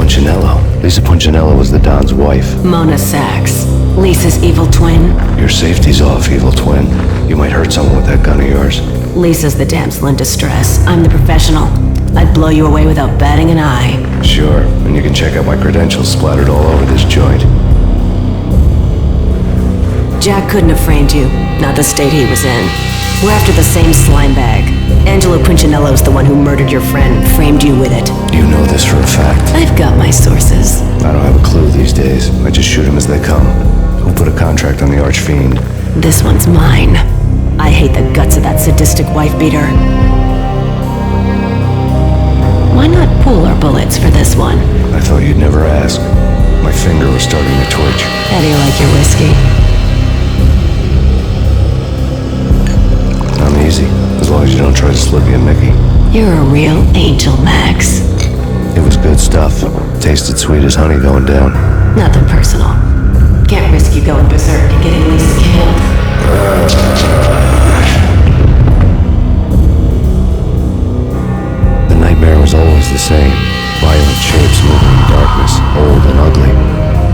Punchinello. Lisa Punchinello was the Don's wife. Mona Sachs. Lisa's evil twin. Your safety's off, evil twin. You might hurt someone with that gun of yours. Lisa's the damsel in distress. I'm the professional. I'd blow you away without batting an eye. Sure, and you can check out my credentials splattered all over this joint. Jack couldn't have framed you. Not the state he was in. We're after the same slime bag. Angelo Punchinello's the one who murdered your friend, framed you with it. You know this for a fact. I've got my sources. I don't have a clue these days. I just shoot them as they come. Who put a contract on the archfiend? This one's mine. I hate the guts of that sadistic wife-beater. Why not pool our bullets for this one? I thought you'd never ask. My finger was starting to twitch. How do you like your whiskey? I'm easy, as long as you don't try to slip me a Mickey. You're a real angel, Max. It was good stuff. Tasted sweet as honey going down. Nothing personal. Can't risk you going berserk and getting Lisa killed. The nightmare was always the same. Violent shapes moving in darkness, old and ugly.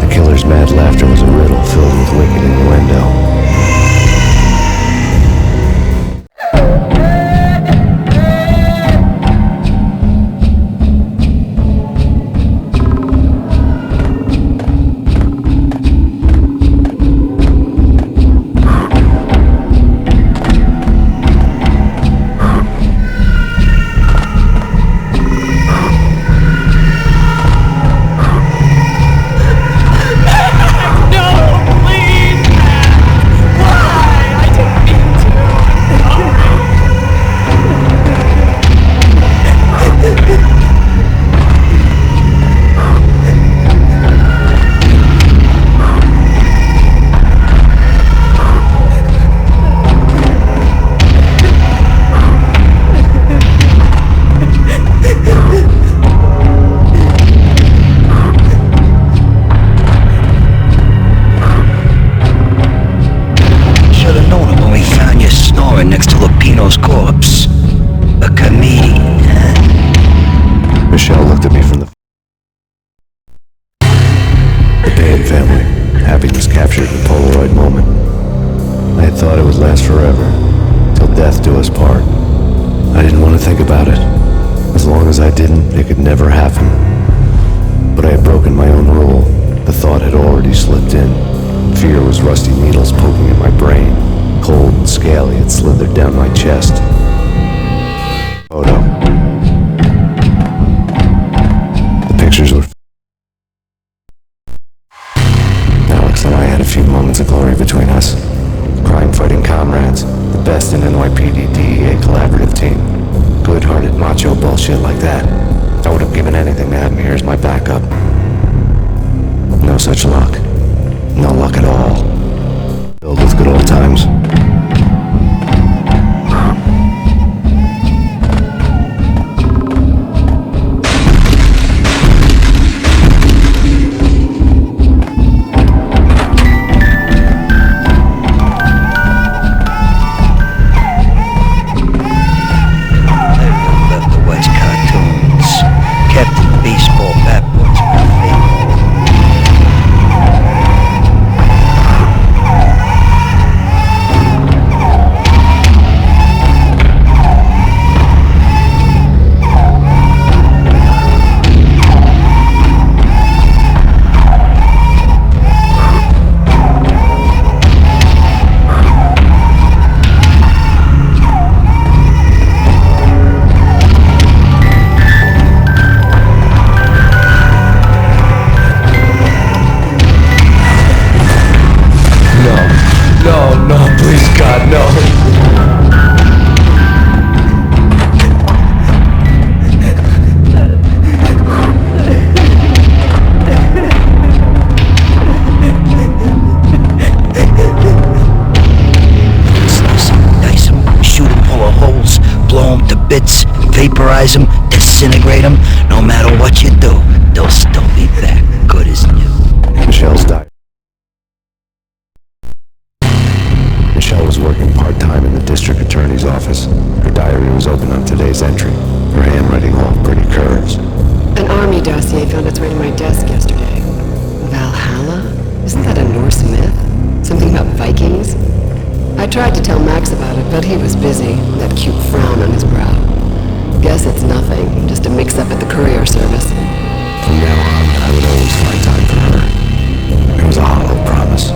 The killer's mad laughter was a riddle filled with wicked innuendo. Corpse. A comedian. Michelle looked at me from the Payne family. Happiness captured the Polaroid moment. I had thought it would last forever, till death do us part. I didn't want to think about it. As long as I didn't, it could never happen. But I had broken my own rule. The thought had already slipped in. Fear was rusty needles poking at my brain. Cold and scaly, it slithered down my chest. Photo. The pictures were... Alex and I had a few moments of glory between us. Crime-fighting comrades, the best in NYPD DEA collaborative team. Good-hearted macho bullshit like that. I would have given anything to have me here as my backup. No such luck. No luck at all. Filled with good old times. bits, vaporize them, disintegrate them. No matter what you do, they'll still be back, good as new. Michelle's died. Michelle was working part-time in the district attorney's office. Her diary was open on today's entry, her handwriting all pretty curves. An army army dossier found its way to my desk yesterday. Valhalla? Isn't that a Norse myth? Something about Vikings? I tried to tell Max about it, but he was busy, that cute frown on his brow. Guess it's nothing, just a mix-up at the courier service. From now on, I would always find time for her. It was a hollow promise.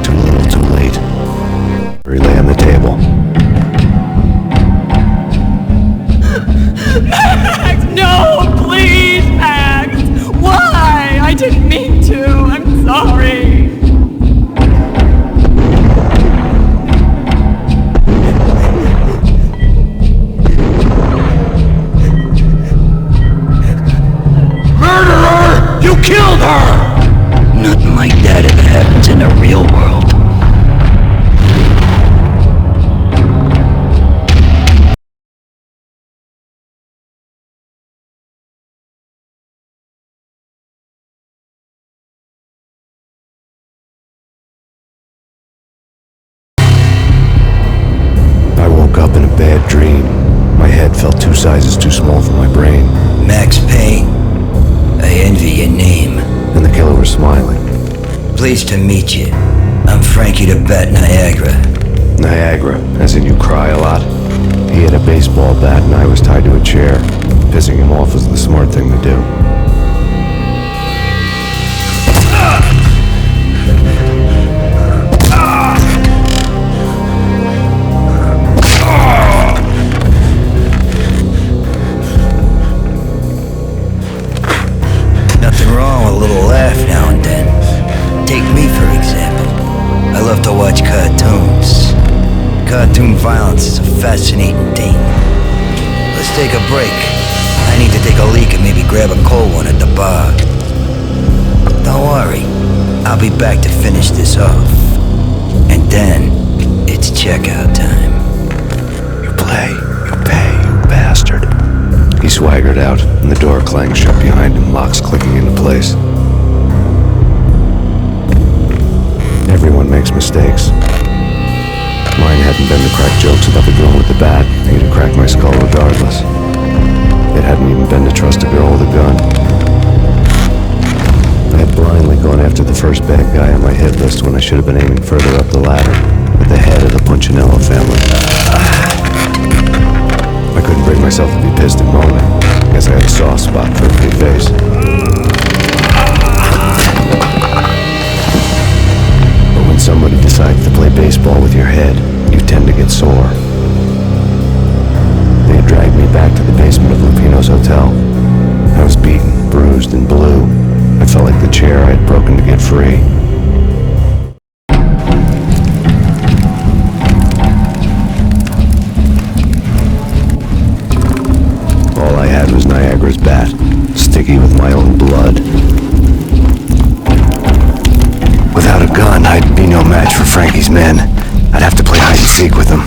Too little, too late. Relay on the table. Max, no, please, Max! Why? I didn't mean to. I'm sorry. Murderer! You killed her! Nothing like that ever happens in the real world. I woke up in a bad dream. My head felt 2 sizes too small for my brain. Max Payne. I envy your name. And the killer was smiling. Pleased to meet you. I'm Frankie the Bat Niagara. Niagara, as in you cry a lot. He had a baseball bat and I was tied to a chair. Pissing him off was the smart thing to do. Nothing wrong with a little laugh now and then. Take me, for example. I love to watch cartoons. Cartoon violence is a fascinating thing. Let's take a break. I need to take a leak and maybe grab a cold one at the bar. Don't worry. I'll be back to finish this off. And then, it's checkout time. You play, you pay, you bastard. He swaggered out, and the door clanged shut behind him, locks clicking into place. Everyone makes mistakes. Mine hadn't been to crack jokes about the girl with the bat. He'd have cracked my skull regardless. It hadn't even been to trust a girl with a gun. I had blindly gone after the first bad guy on my hit list when I should have been aiming further up the ladder, at the head of the Punchinello family. I couldn't bring myself to be pissed and moaning. Guess I had a soft spot for a pretty face. But when somebody decides to play baseball with your head, you tend to get sore. They had dragged me back to the basement of Lupino's hotel. I was beaten, bruised, and blue. I felt like the chair I had broken to get free. All I had was Niagara's bat, sticky with my own blood. Without a gun, I'd be no match for Frankie's men. I'd have to play hide and seek with them.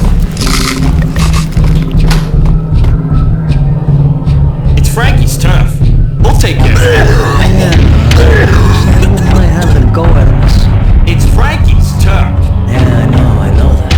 It's Frankie's turf. We'll take care of it. I have to go at us. It's Frankie's turf. Yeah, I know that.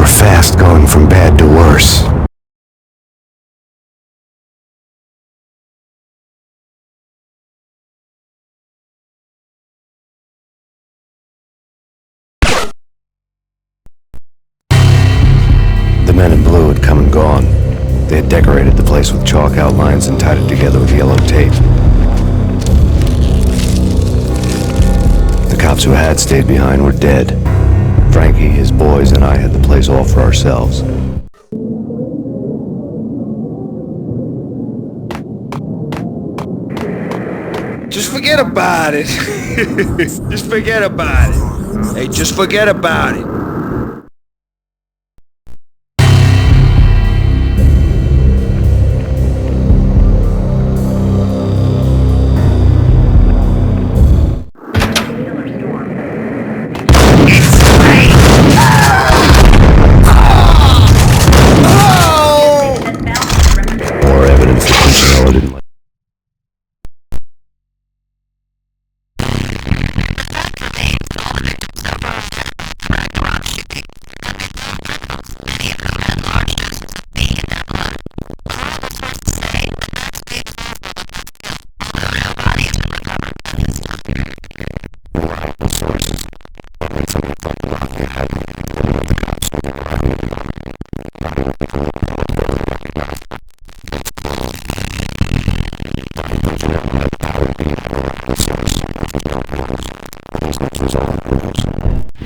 fast going from bad to worse. The men in blue had come and gone. They had decorated the place with chalk outlines and tied it together with yellow tape. The cops who had stayed behind were dead. Frankie, his boys, and I had the place all for ourselves. Just forget about it. Just forget about it. Hey, just forget about it. More evidence that Punchinello didn't like.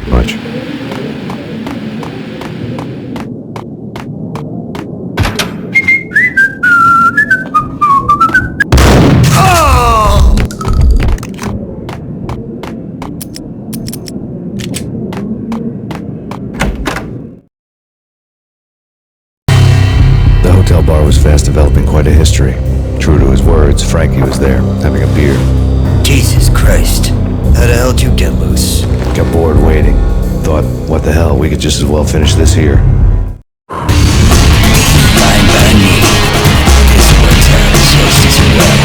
Much. The hotel bar was fast developing quite a history. True to his words, Frankie was there, having a beer. Jesus Christ. How the hell did you get loose? Got bored waiting. Thought, what the hell, we could just as well finish this here. Fine by me. This works out just as well.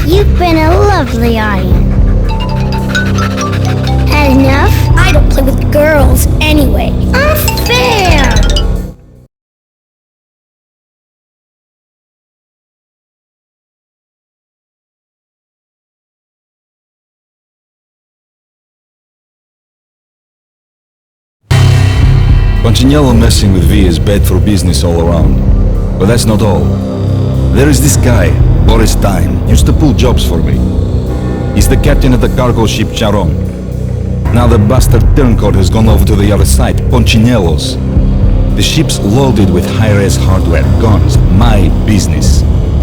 You've been a lovely audience. Had enough? I don't play with girls anyway. Unfair! Punchinello messing with V is bad for business all around. But that's not all. There is this guy, Boris Stein, used to pull jobs for me. He's the captain of the cargo ship Charon. Now the bastard turncoat has gone over to the other side, Punchinello's. The ship's loaded with high-res hardware, guns, my business.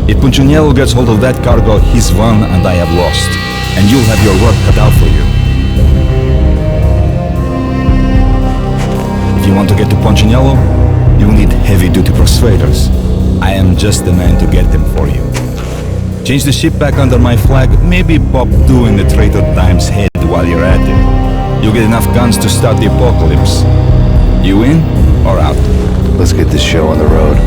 If Punchinello gets hold of that cargo, he's won and I have lost. And you'll have your work cut out for you. If you want to get to Punchinello, you'll need heavy-duty persuaders. I am just the man to get them for you. Change the ship back under my flag, maybe pop 2 in the Traitor Times head while you're at it. You'll get enough guns to start the apocalypse. You in or out? Let's get this show on the road.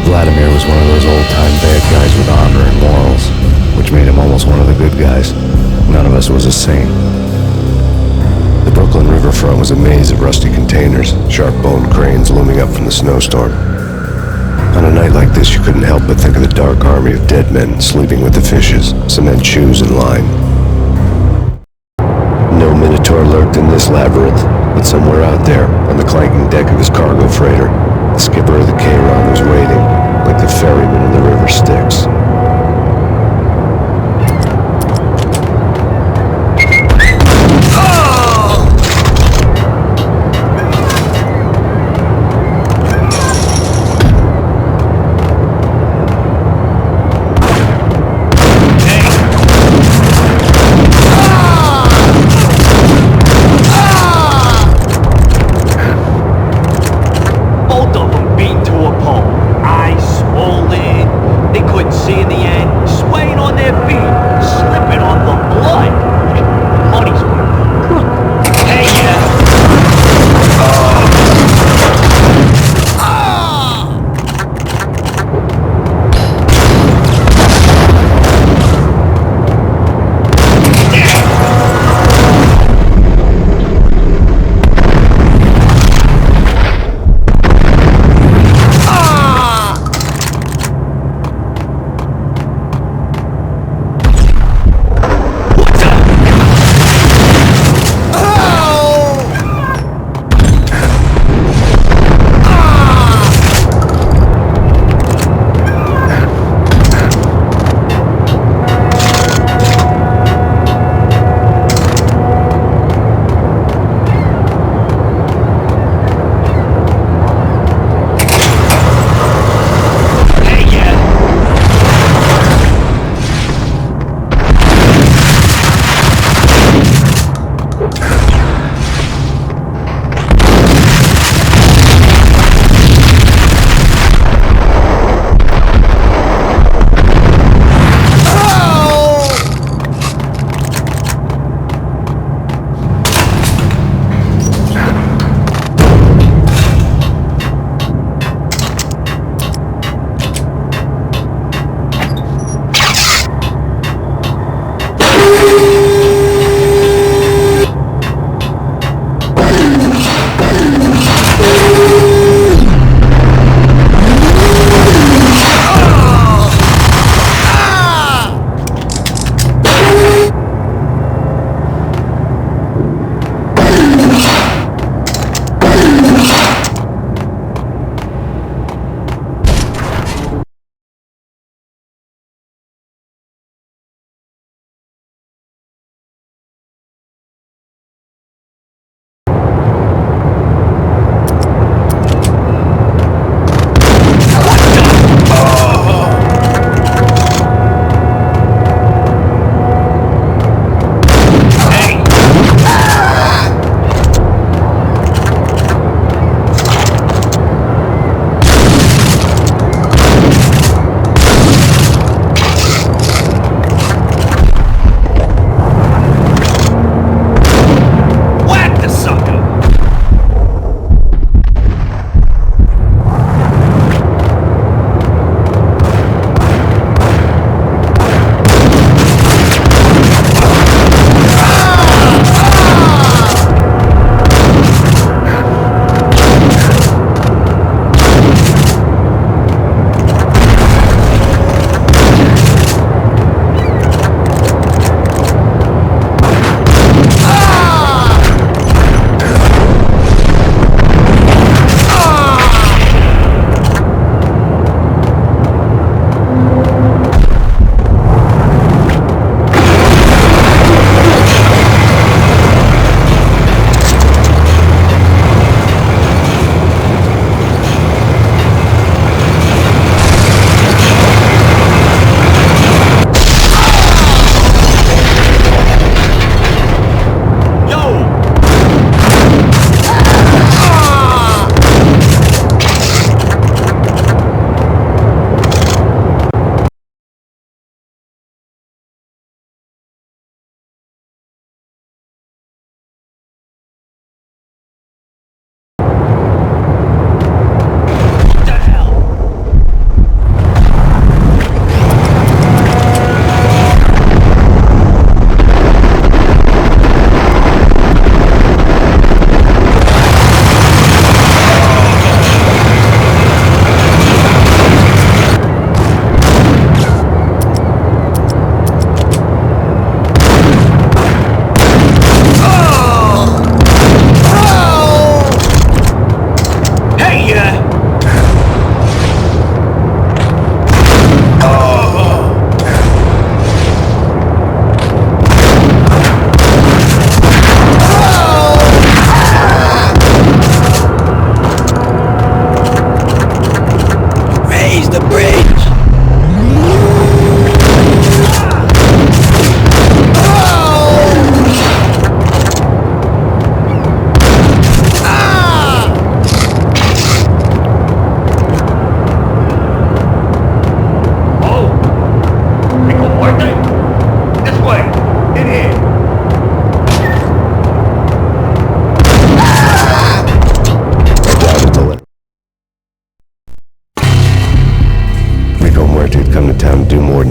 Vladimir was one of those old-time bad guys with honor and morals, which made him almost one of the good guys. None of us was a saint. The Brooklyn riverfront was a maze of rusty containers, sharp-boned cranes looming up from the snowstorm. On a night like this, you couldn't help but think of the dark army of dead men sleeping with the fishes, cement shoes in line. No Minotaur lurked in this labyrinth, but somewhere out there, on the clanking deck of his cargo freighter, the skipper of the K-Ron was waiting, like the ferryman in the river Styx.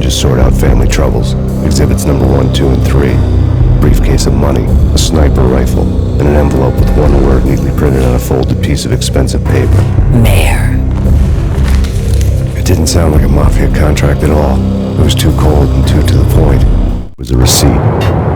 just sort out family troubles. Exhibits number 1, 2, and 3. Briefcase of money, a sniper rifle, and an envelope with one word neatly printed on a folded piece of expensive paper. Mayor. It didn't sound like a mafia contract at all. It was too cold and too to the point. It was a receipt.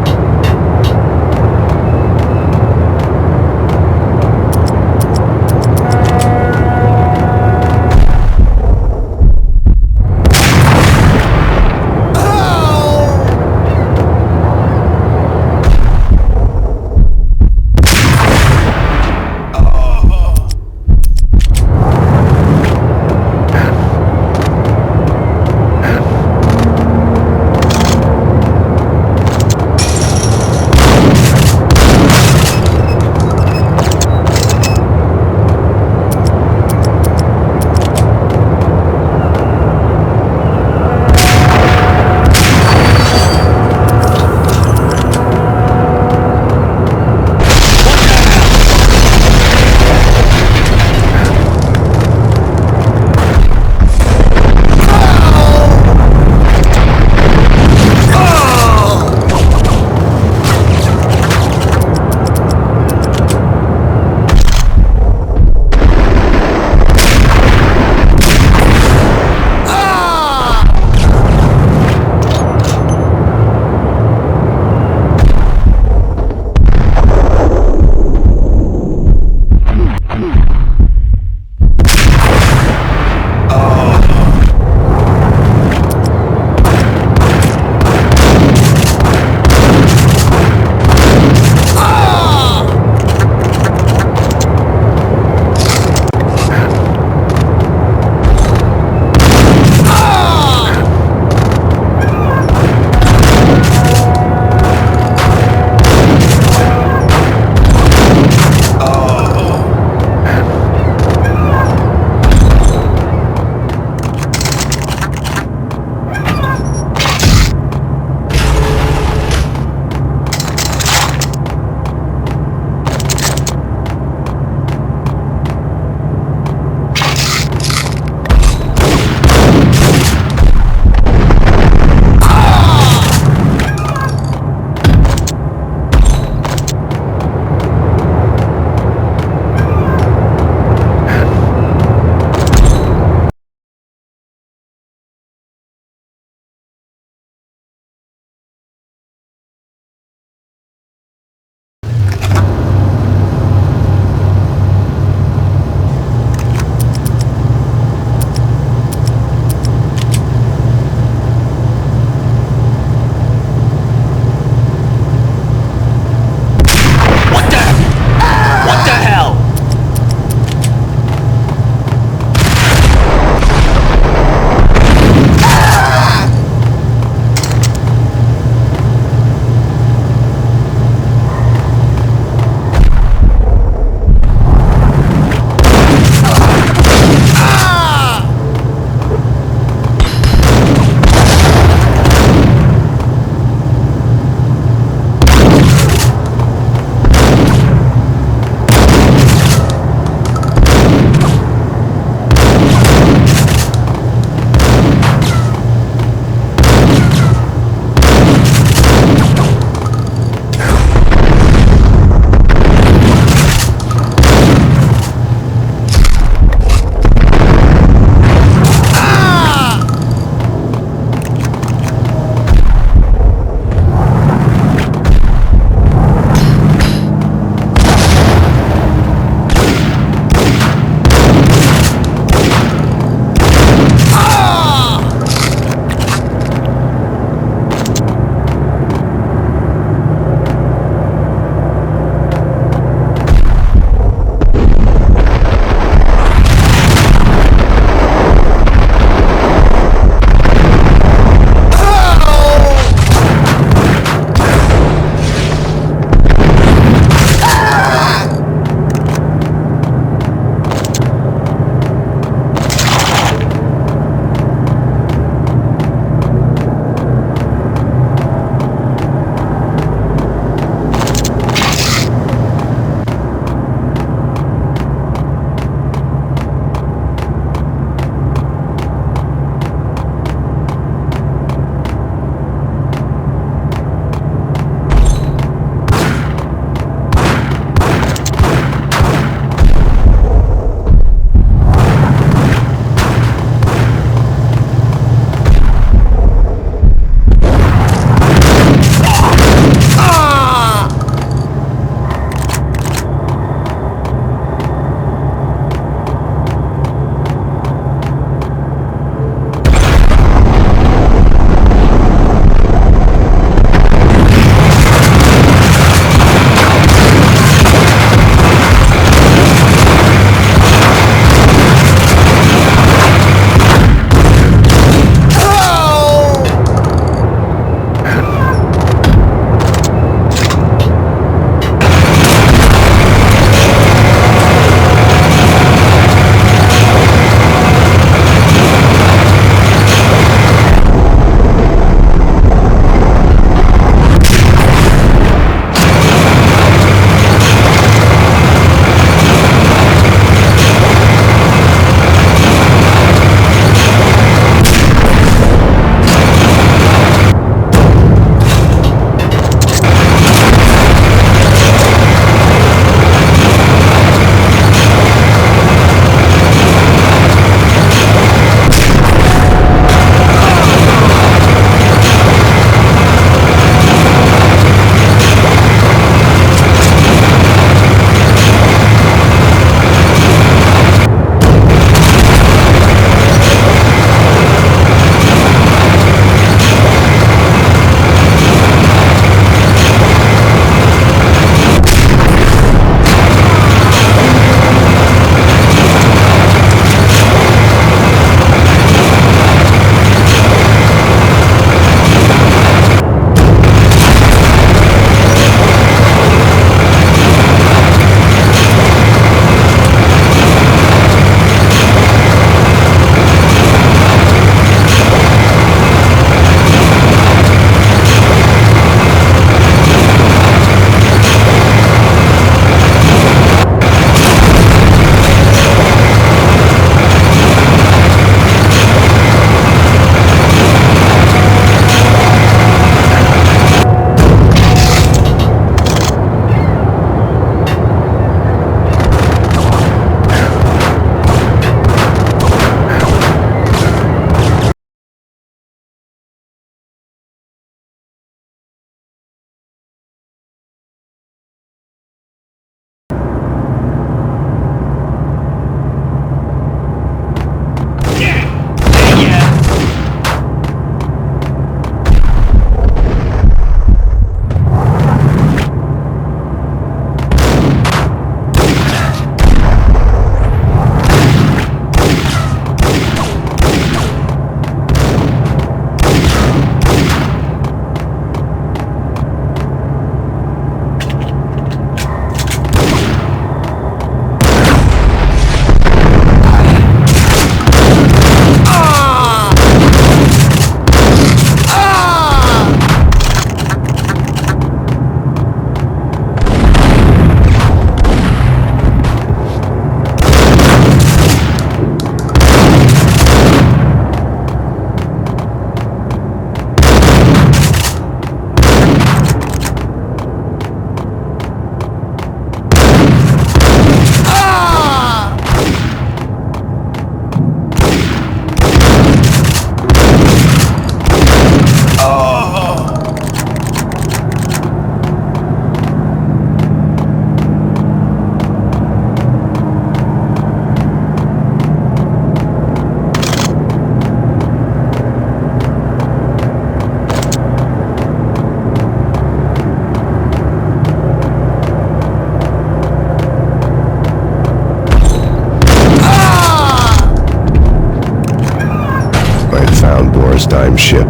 some ship.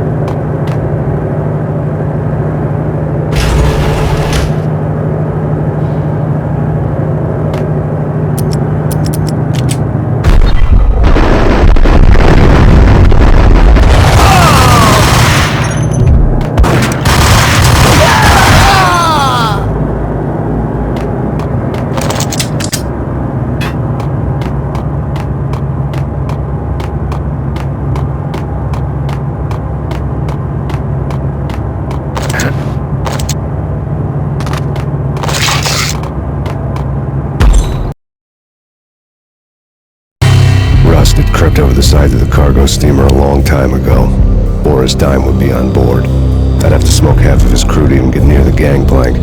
Rust had crept over the side of the cargo steamer a long time ago. Boris Dime would be on board. I'd have to smoke half of his crew to even get near the gangplank.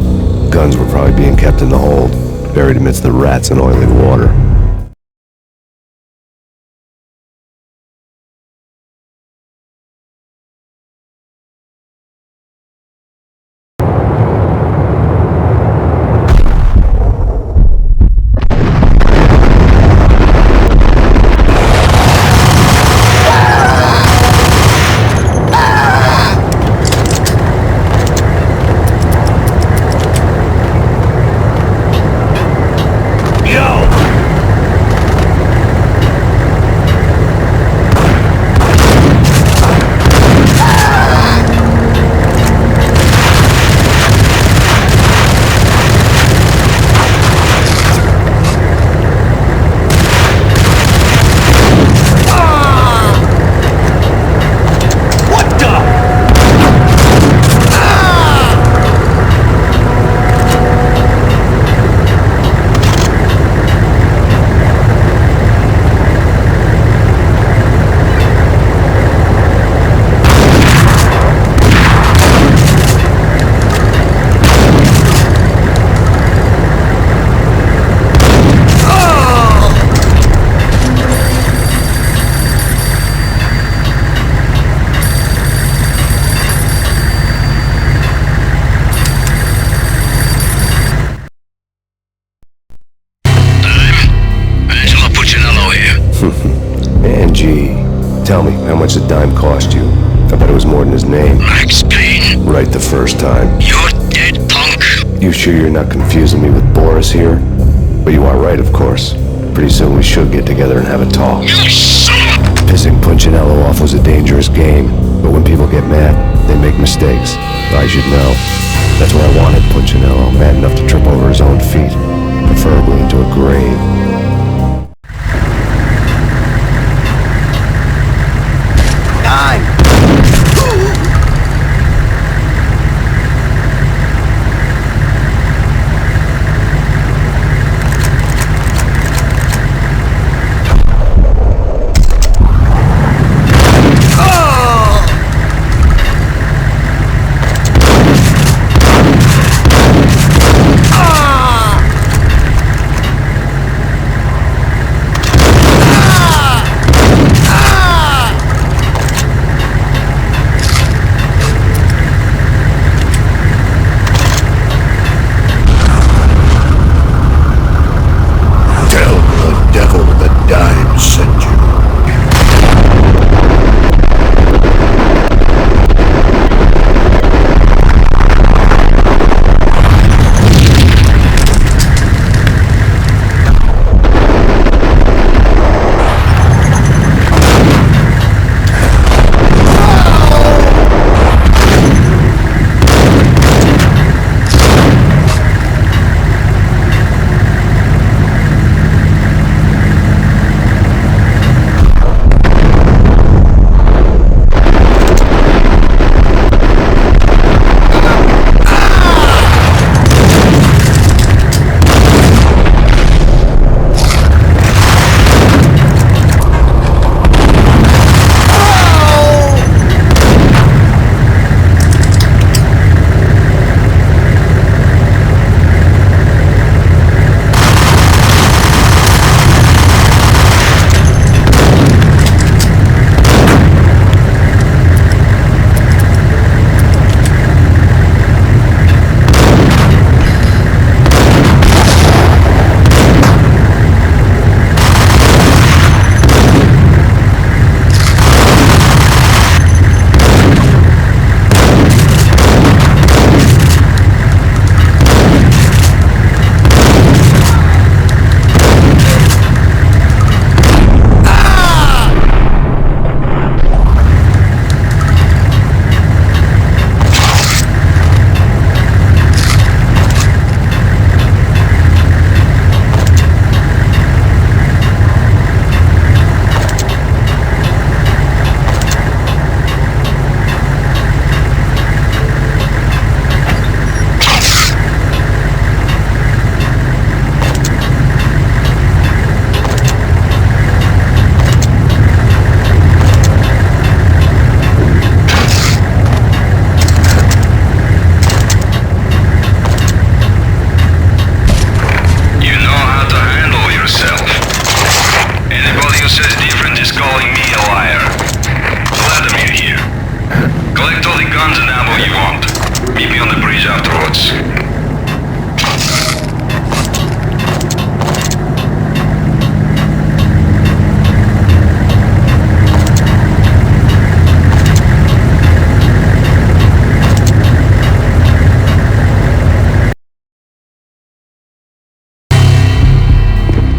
Guns were probably being kept in the hold, buried amidst the rats and oily water. Angie, tell me, how much did Dime cost you? I bet it was more than his name. Max Payne? Right the first time. You're dead, punk. You sure you're not confusing me with Boris here? But you are right, of course. Pretty soon we should get together and have a talk. You son of a... Pissing Punchinello off was a dangerous game, but when people get mad, they make mistakes. I should know. That's why I wanted Punchinello, mad enough to trip over his own feet, preferably into a grave.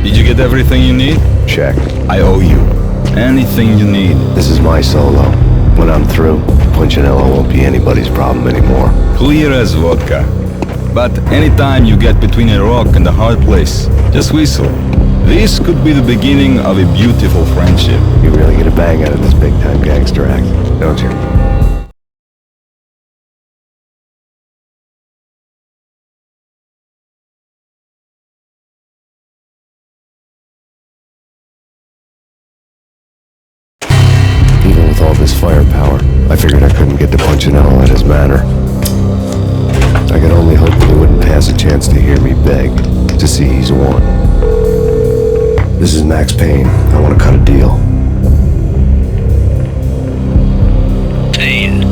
Did you get everything you need? Check. I owe you. Anything you need. This is my solo. When I'm through, Punchinello won't be anybody's problem anymore. Clear as vodka. But anytime you get between a rock and a hard place, just whistle. This could be the beginning of a beautiful friendship. You really get a bang out of this big-time gangster act, don't you? Even with all this firepower, I figured I couldn't get to Punchinello at his manor. I could only hope that he wouldn't pass a chance to hear me beg to see he's won. This is Max Payne. I want to cut a deal. Payne,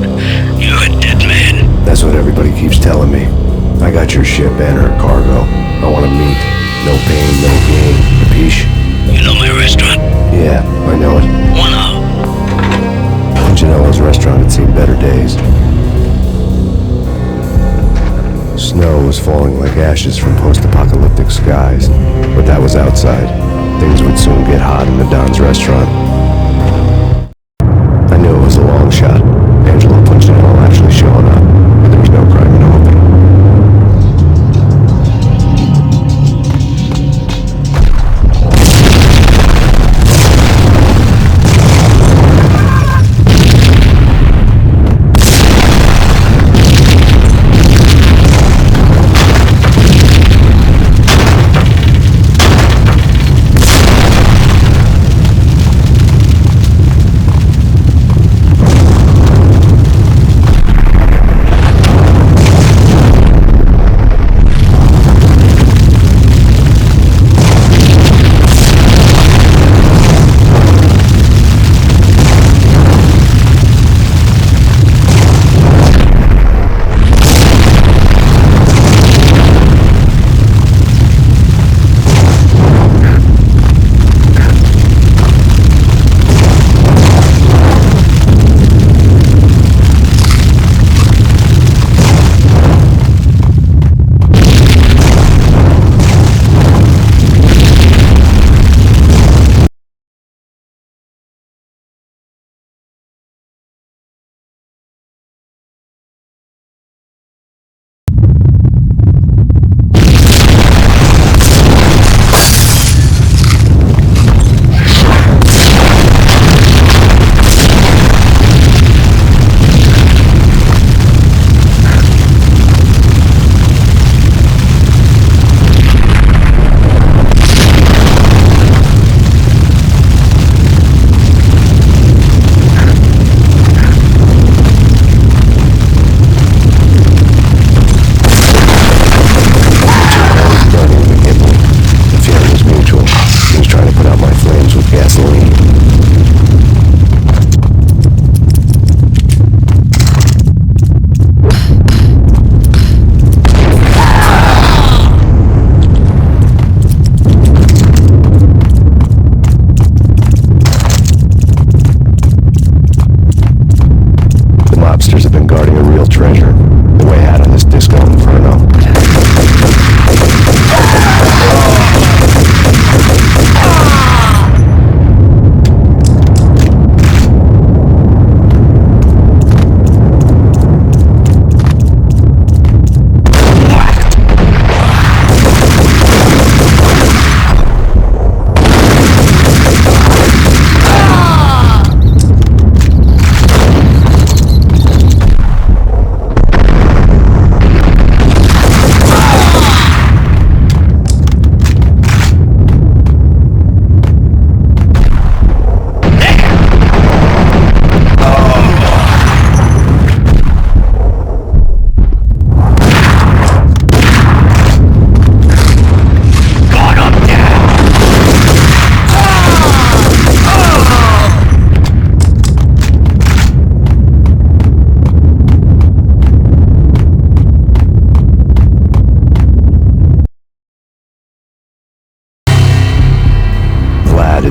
you're a dead man. That's what everybody keeps telling me. I got your ship and her cargo. I want to meet. No pain, no gain. Capiche? You know my restaurant? Yeah, I know it. Wanna? Punchinello's restaurant had seen better days. Snow was falling like ashes from post-apocalyptic skies, but that was outside. Things would soon get hot in the Don's restaurant. I knew it was a long shot. Angelo Punchinello actually showing up, but there was no crime in hoping.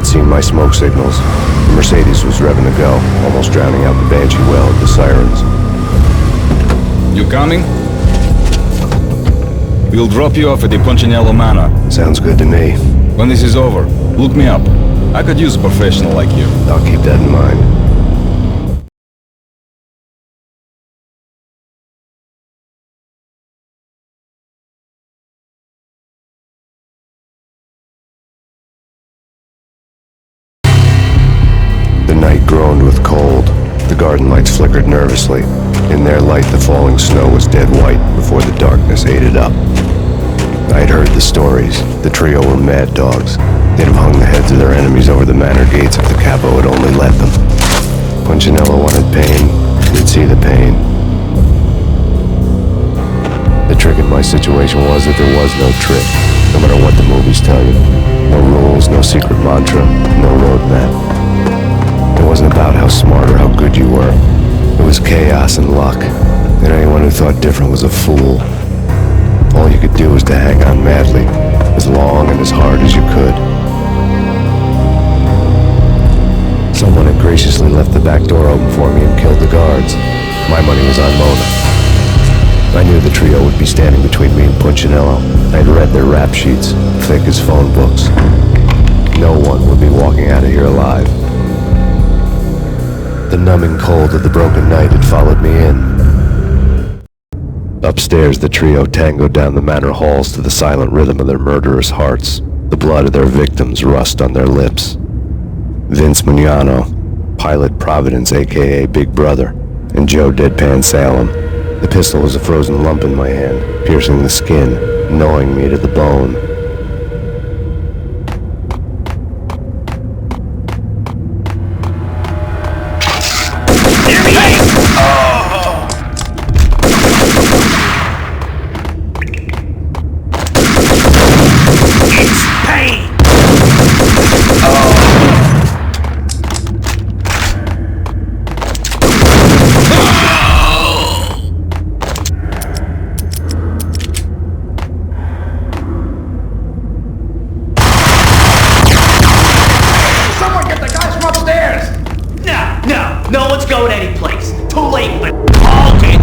had seen my smoke signals. The Mercedes was revving to go, almost drowning out the Banshee well at the sirens. You coming? We'll drop you off at the Punchinello Manor. Sounds good to me. When this is over, look me up. I could use a professional like you. I'll keep that in mind. The night groaned with cold. The garden lights flickered nervously. In their light, the falling snow was dead white before the darkness ate it up. I'd heard the stories. The trio were mad dogs. They'd have hung the heads of their enemies over the manor gates if the capo had only let them. Punchinello wanted pain. He'd see the pain. The trick in my situation was that there was no trick, no matter what the movies tell you. No rules, no secret mantra, no roadmap. It wasn't about how smart or how good you were. It was chaos and luck, and anyone who thought different was a fool. All you could do was to hang on madly, as long and as hard as you could. Someone had graciously left the back door open for me and killed the guards. My money was on Mona. I knew the trio would be standing between me and Punchinello. I'd read their rap sheets, thick as phone books. No one would be walking out of here alive. The numbing cold of the broken night had followed me in. Upstairs, the trio tangoed down the manor halls to the silent rhythm of their murderous hearts, the blood of their victims rust on their lips. Vince Mugnano, Pilot Providence aka Big Brother, and Joe Deadpan Salem. The pistol was a frozen lump in my hand, piercing the skin, gnawing me to the bone. No one's going anyplace. Too late, but halt it!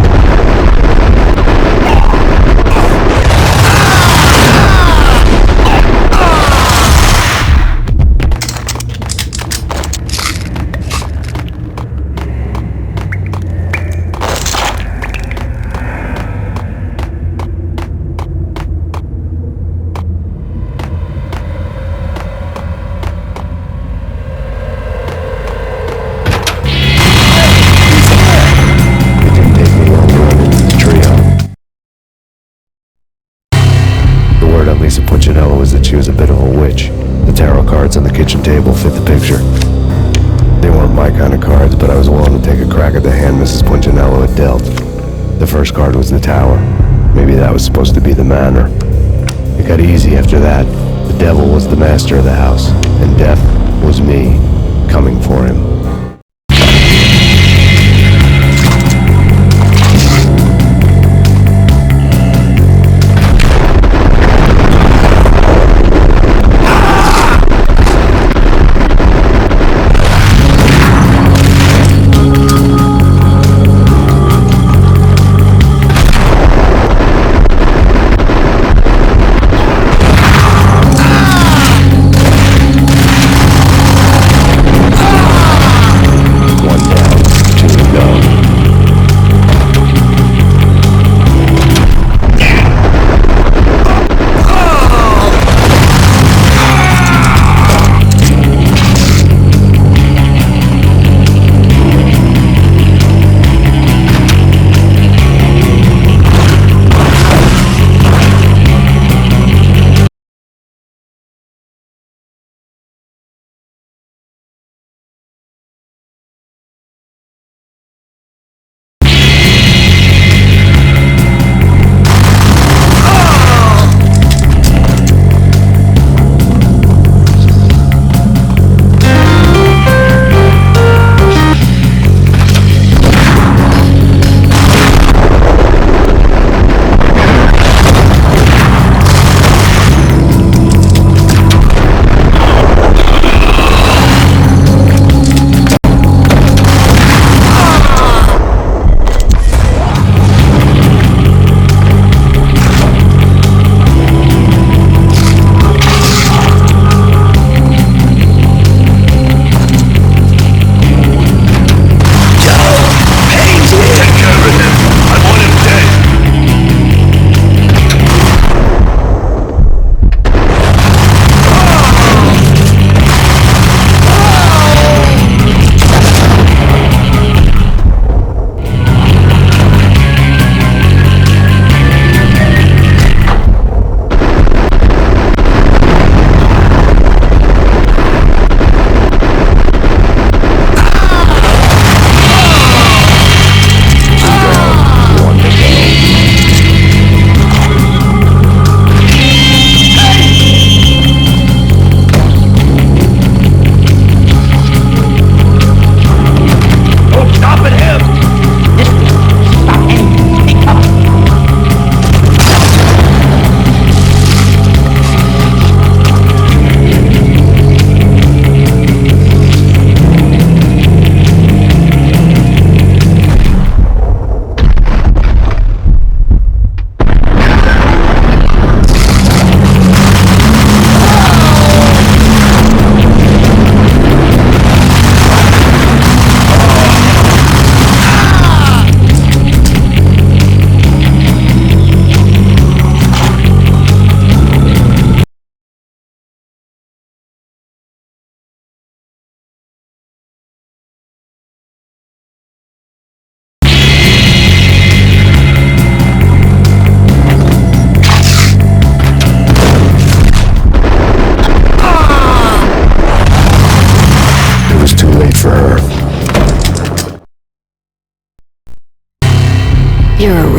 Punchinello was that she was a bit of a witch. The tarot cards on the kitchen table fit the picture. They weren't my kind of cards, but I was willing to take a crack at the hand Mrs. Punchinello had dealt. The first card was the tower. Maybe that was supposed to be the manor. It got easy after that. The devil was the master of the house, and death was me, coming for him.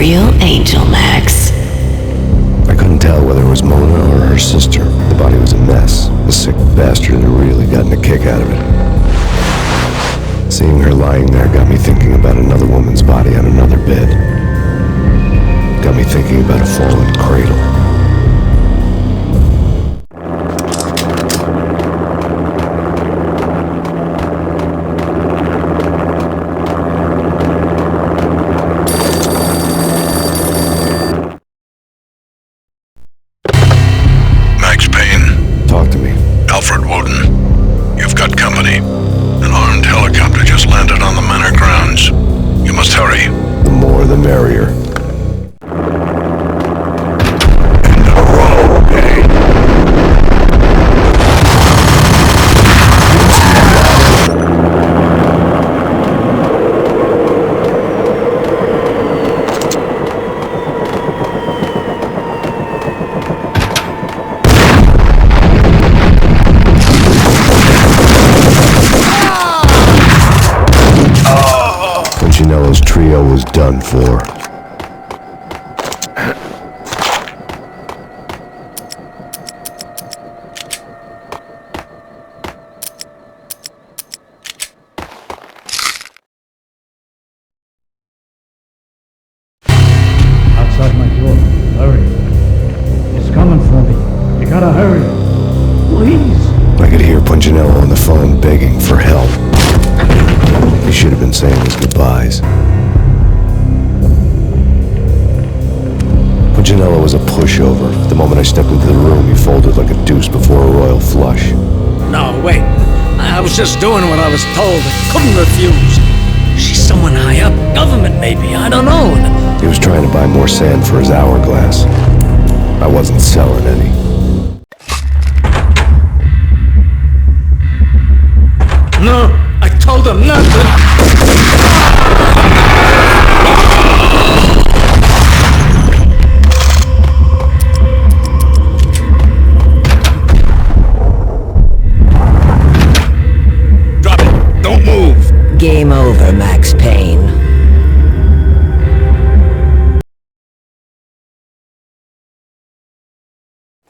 real angel, Max. I couldn't tell whether it was Mona or her sister. The body was a mess. The sick bastard had really gotten a kick out of it. Seeing her lying there got me thinking about another woman's body on another bed. Got me thinking about a fallen cradle. Max Payne, Talk to me. Alfred Woden. You've got company. An armed helicopter just landed on the manor grounds. You must hurry. The more the merrier. Punchinello's trio was done for. Outside my door. Hurry. It's coming for me. You gotta hurry. Please. I could hear Punchinello on the phone begging for help. He should have been saying his goodbyes. Punchinello was a pushover. The moment I stepped into the room, he folded like a deuce before a royal flush. No, wait. I was just doing what I was told. I couldn't refuse. She's someone high up. Government, maybe. I don't know. He was trying to buy more sand for his hourglass. I wasn't selling any. No, I told him not to. Drop it. Don't move. Game over, Max Payne.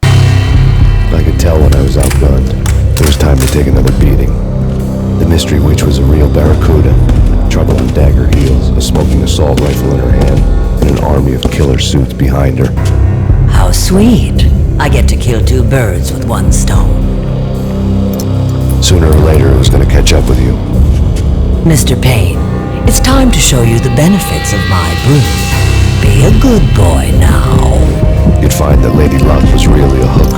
I could tell when I was outgunned. It was time to take another beating. The mystery witch was a real barracuda. Trouble on dagger heels, a smoking assault rifle in her hand, and an army of killer suits behind her. How sweet. I get to kill two birds with one stone. Sooner or later, it was going to catch up with you. Mr. Payne, it's time to show you the benefits of my brew. Be a good boy now. You'd find that Lady Luck was really a hook